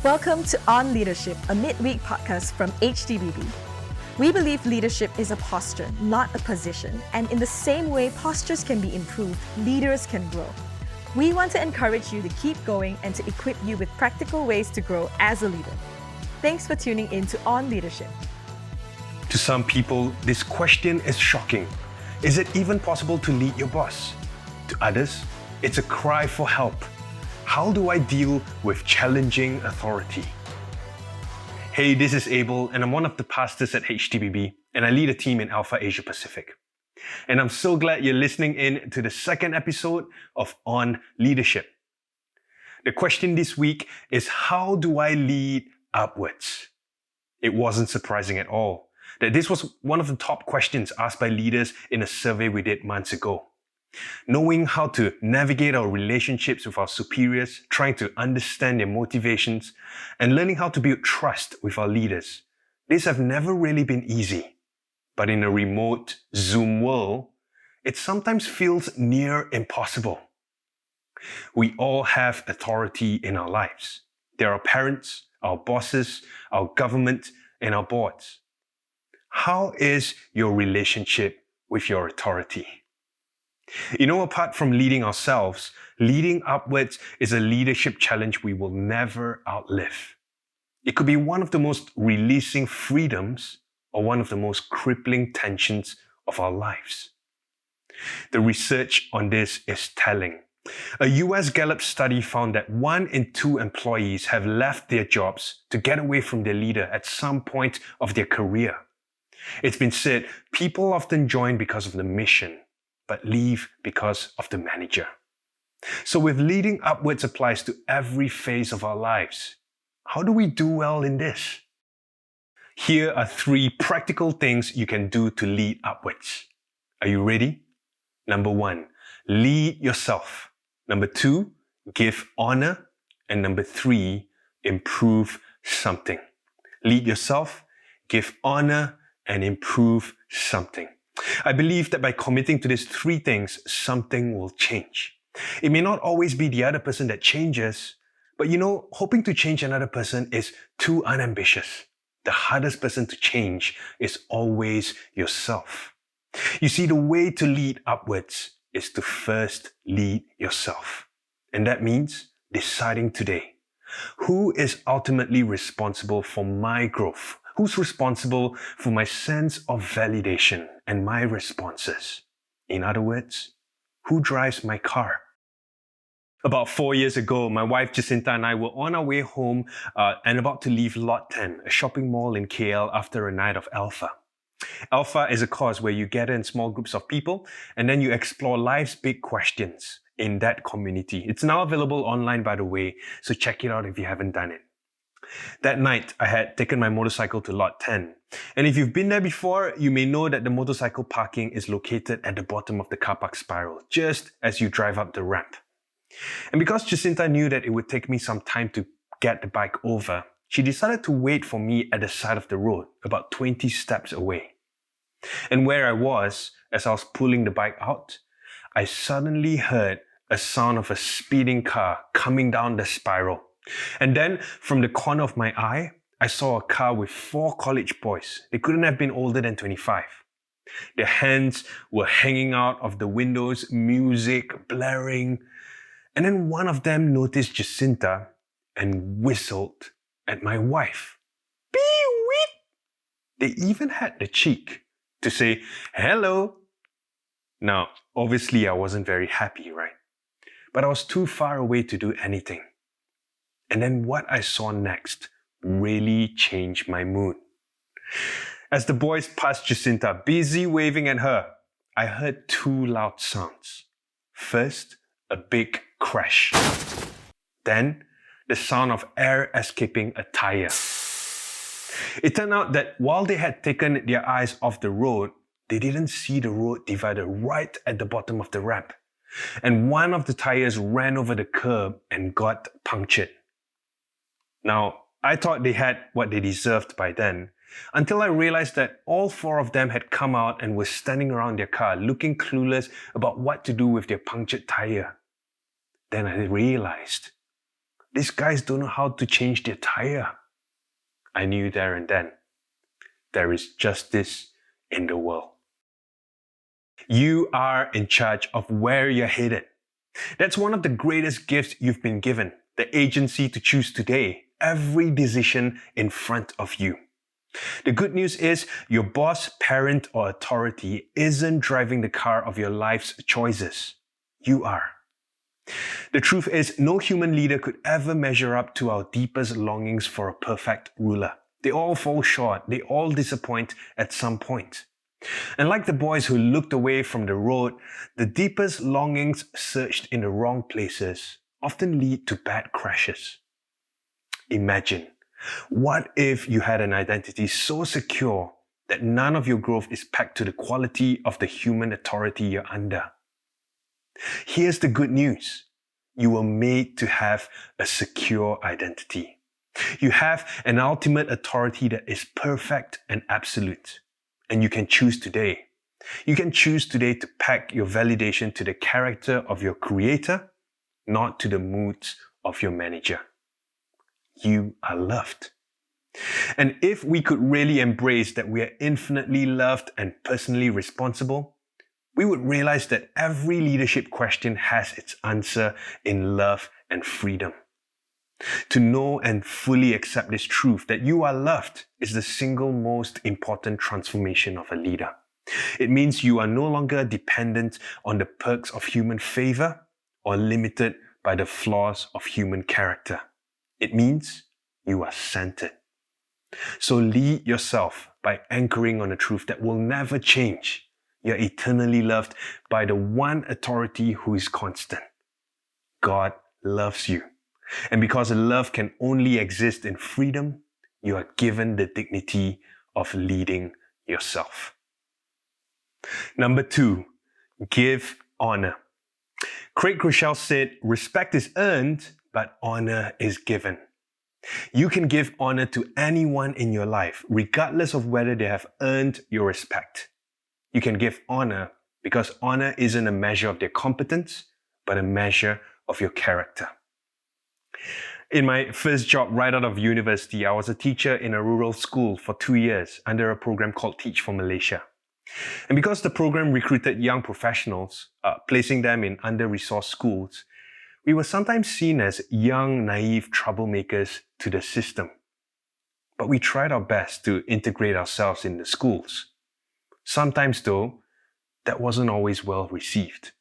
Welcome to On Leadership, a midweek podcast from HDBB. We believe leadership is a posture, not a position. And in the same way postures can be improved, leaders can grow. We want to encourage you to keep going and to equip you with practical ways to grow as a leader. Thanks for tuning in to On Leadership. To some people, this question is shocking. Is it even possible to lead your boss? To others, it's a cry for help. How do I deal with challenging authority? Hey, this is ABEL, and I'm one of the pastors at HDBB, and I lead a team in Alpha Asia Pacific. And I'm so glad you're listening in to the second episode of On Leadership. The question this week is, how do I lead upwards? It wasn't surprising at all that this was one of the top questions asked by leaders in a survey we did months ago. Knowing how to navigate our relationships with our superiors, trying to understand their motivations, and learning how to build trust with our leaders. These have never really been easy. But in a remote Zoom world, it sometimes feels near impossible. We all have authority in our lives. There are parents, our bosses, our government, and our boards. How is your relationship with your authority? You know, apart from leading ourselves, leading upwards is a leadership challenge we will never outlive. It could be one of the most releasing freedoms or one of the most crippling tensions of our lives. The research on this is telling. A US Gallup study found that 1 in 2 employees have left their jobs to get away from their leader at some point of their career. It's been said people often join because of the mission, but leave because of the manager. So with leading upwards applies to every phase of our lives. How do we do well in this? Here are 3 practical things you can do to lead upwards. Are you ready? Number 1, lead yourself. Number 2, give honor. And number 3, improve something. Lead yourself, give honor, and improve something. I believe that by committing to these 3 things, something will change. It may not always be the other person that changes, but hoping to change another person is too unambitious. The hardest person to change is always yourself. You see, the way to lead upwards is to first lead yourself. And that means deciding today, who is ultimately responsible for my growth? Who's responsible for my sense of validation and my responses? In other words, who drives my car? About 4 years ago, my wife Jacinta and I were on our way home and about to leave Lot 10, a shopping mall in KL, after a night of Alpha. Alpha is a course where you gather in small groups of people and then you explore life's big questions in that community. It's now available online, by the way, so check it out if you haven't done it. That night, I had taken my motorcycle to Lot 10. And if you've been there before, you may know that the motorcycle parking is located at the bottom of the car park spiral, just as you drive up the ramp. And because Jacinta knew that it would take me some time to get the bike over, she decided to wait for me at the side of the road, about 20 steps away. And where I was, as I was pulling the bike out, I suddenly heard a sound of a speeding car coming down the spiral. And then, from the corner of my eye, I saw a car with 4 college boys. They couldn't have been older than 25. Their hands were hanging out of the windows, music blaring. And then one of them noticed Jacinta and whistled at my wife. Pee-weet! They even had the cheek to say, hello. Now, obviously I wasn't very happy, right? But I was too far away to do anything. And then what I saw next really changed my mood. As the boys passed Jacinta, busy waving at her, I heard 2 loud sounds. First, a big crash. Then, the sound of air escaping a tire. It turned out that while they had taken their eyes off the road, they didn't see the road divider right at the bottom of the ramp. And one of the tires ran over the curb and got punctured. Now, I thought they had what they deserved by then, until I realized that all four of them had come out and were standing around their car looking clueless about what to do with their punctured tire. Then I realized, these guys don't know how to change their tire. I knew there and then, there is justice in the world. You are in charge of where you're headed. That's one of the greatest gifts you've been given, the agency to choose today, every decision in front of you. The good news is your boss, parent, or authority isn't driving the car of your life's choices. You are. The truth is, no human leader could ever measure up to our deepest longings for a perfect ruler. They all fall short. They all disappoint at some point. And like the boys who looked away from the road, the deepest longings searched in the wrong places often lead to bad crashes. Imagine, what if you had an identity so secure that none of your growth is pegged to the quality of the human authority you're under? Here's the good news. You were made to have a secure identity. You have an ultimate authority that is perfect and absolute. And you can choose today. You can choose today to peg your validation to the character of your creator, not to the moods of your manager. You are loved. And if we could really embrace that we are infinitely loved and personally responsible, we would realize that every leadership question has its answer in love and freedom. To know and fully accept this truth that you are loved is the single most important transformation of a leader. It means you are no longer dependent on the perks of human favor or limited by the flaws of human character. It means you are centered. So lead yourself by anchoring on a truth that will never change. You're eternally loved by the one authority who is constant. God loves you. And because love can only exist in freedom, you are given the dignity of leading yourself. Number 2, give honor. Craig Groeschel said, respect is earned, but honor is given. You can give honor to anyone in your life, regardless of whether they have earned your respect. You can give honor because honor isn't a measure of their competence, but a measure of your character. In my first job right out of university, I was a teacher in a rural school for 2 years under a program called Teach for Malaysia. And because the program recruited young professionals, placing them in under-resourced schools, we were sometimes seen as young, naive troublemakers to the system. But we tried our best to integrate ourselves in the schools. Sometimes, though, that wasn't always well received.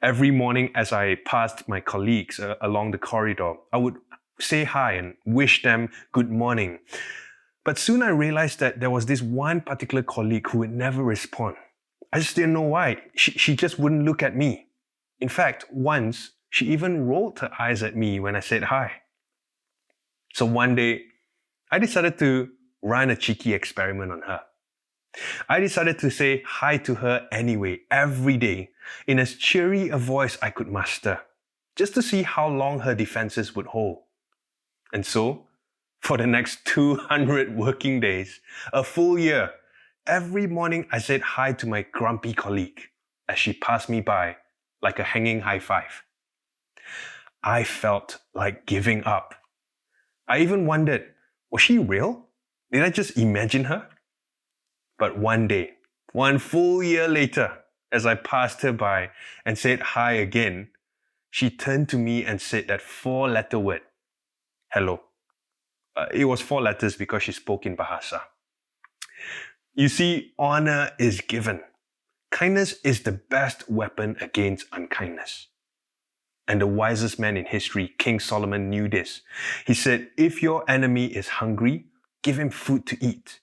Every morning as I passed my colleagues along the corridor, I would say hi and wish them good morning. But soon I realized that there was this one particular colleague who would never respond. I just didn't know why. She just wouldn't look at me. In fact, once, she even rolled her eyes at me when I said hi. So one day, I decided to run a cheeky experiment on her. I decided to say hi to her anyway, every day, in as cheery a voice I could muster, just to see how long her defenses would hold. And so, for the next 200 working days, a full year, every morning I said hi to my grumpy colleague as she passed me by like a hanging high five. I felt like giving up. I even wondered, was she real? Did I just imagine her? But one day, one full year later, as I passed her by and said hi again, she turned to me and said that 4-letter word, hello. It was 4 letters because she spoke in Bahasa. You see, honor is given. Kindness is the best weapon against unkindness. And the wisest man in history, King Solomon, knew this. He said, if your enemy is hungry, give him food to eat.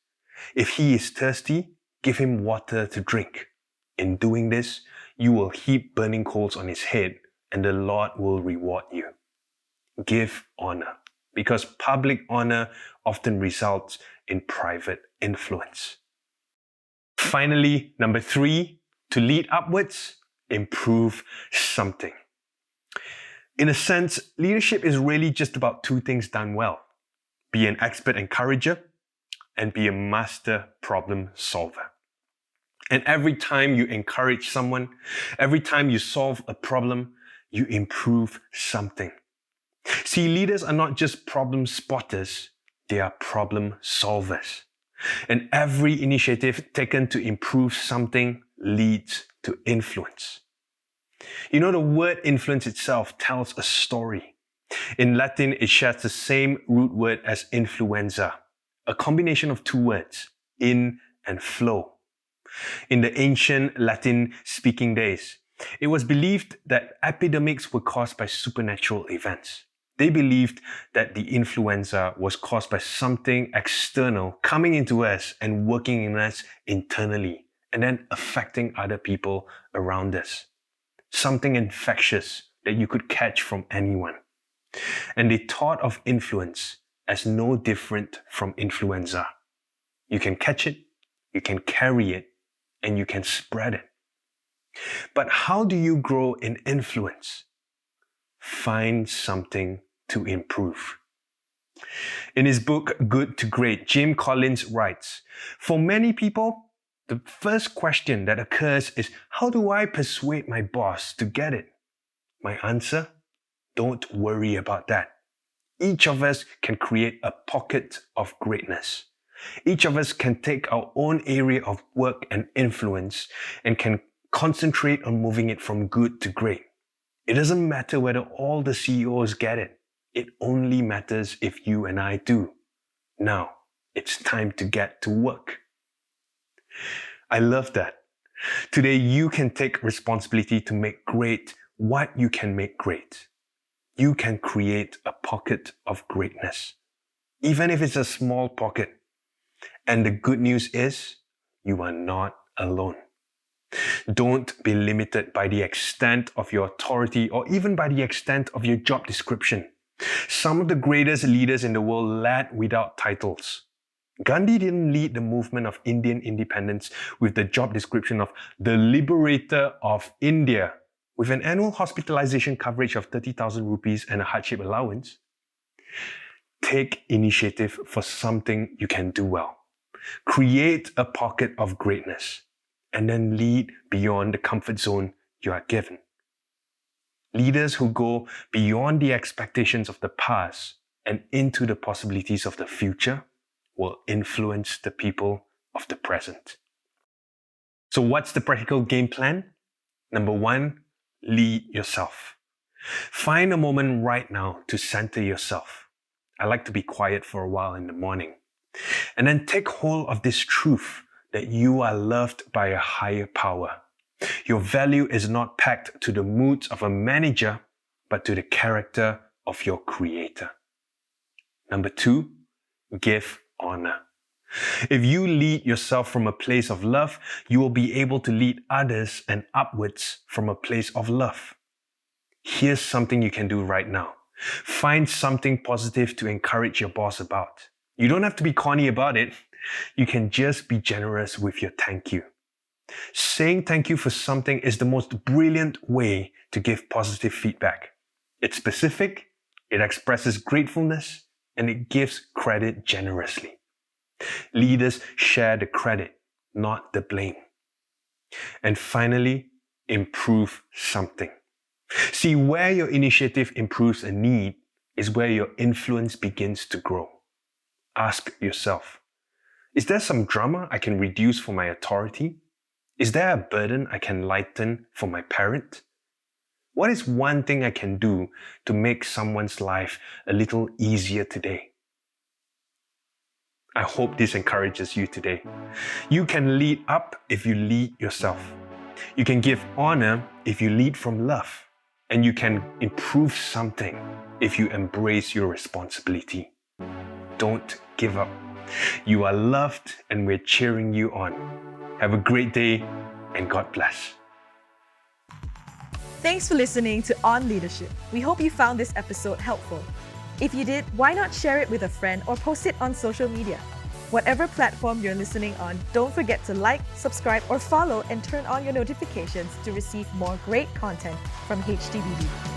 If he is thirsty, give him water to drink. In doing this, you will heap burning coals on his head, and the Lord will reward you. Give honor, because public honor often results in private influence. Finally, number 3, to lead upwards, improve something. In a sense, leadership is really just about 2 things done well. Be an expert encourager and be a master problem solver. And every time you encourage someone, every time you solve a problem, you improve something. See, leaders are not just problem spotters, they are problem solvers. And every initiative taken to improve something leads to influence. You know, the word influence itself tells a story. In Latin, it shares the same root word as influenza, a combination of two words, in and flow. In the ancient Latin-speaking days, it was believed that epidemics were caused by supernatural events. They believed that the influenza was caused by something external coming into us and working in us internally, and then affecting other people around us. Something infectious that you could catch from anyone. And they thought of influence as no different from influenza. You can catch it, you can carry it, and you can spread it. But how do you grow in influence? Find something to improve. In his book, Good to Great, Jim Collins writes, "For many people, the first question that occurs is, how do I persuade my boss to get it? My answer? Don't worry about that. Each of us can create a pocket of greatness. Each of us can take our own area of work and influence and can concentrate on moving it from good to great. It doesn't matter whether all the CEOs get it. It only matters if you and I do. Now, it's time to get to work." I love that. Today, you can take responsibility to make great what you can make great. You can create a pocket of greatness, even if it's a small pocket. And the good news is, you are not alone. Don't be limited by the extent of your authority or even by the extent of your job description. Some of the greatest leaders in the world led without titles. Gandhi didn't lead the movement of Indian independence with the job description of the Liberator of India, with an annual hospitalization coverage of 30,000 rupees and a hardship allowance. Take initiative for something you can do well. Create a pocket of greatness, and then lead beyond the comfort zone you are given. Leaders who go beyond the expectations of the past and into the possibilities of the future will influence the people of the present. So what's the practical game plan? Number 1, lead yourself. Find a moment right now to center yourself. I like to be quiet for a while in the morning. And then take hold of this truth that you are loved by a higher power. Your value is not pegged to the moods of a manager, but to the character of your creator. Number 2, give honor. If you lead yourself from a place of love, you will be able to lead others and upwards from a place of love. Here's something you can do right now. Find something positive to encourage your boss about. You don't have to be corny about it. You can just be generous with your thank you. Saying thank you for something is the most brilliant way to give positive feedback. It's specific, it expresses gratefulness, and it gives credit generously. Leaders share the credit, not the blame. And finally, improve something. See, where your initiative improves a need is where your influence begins to grow. Ask yourself, is there some drama I can reduce for my authority? Is there a burden I can lighten for my parent? What is one thing I can do to make someone's life a little easier today? I hope this encourages you today. You can lead up if you lead yourself. You can give honor if you lead from love. And you can improve something if you embrace your responsibility. Don't give up. You are loved and we're cheering you on. Have a great day and God bless. Thanks for listening to On Leadership. We hope you found this episode helpful. If you did, why not share it with a friend or post it on social media? Whatever platform you're listening on, don't forget to like, subscribe, or follow and turn on your notifications to receive more great content from HTBB.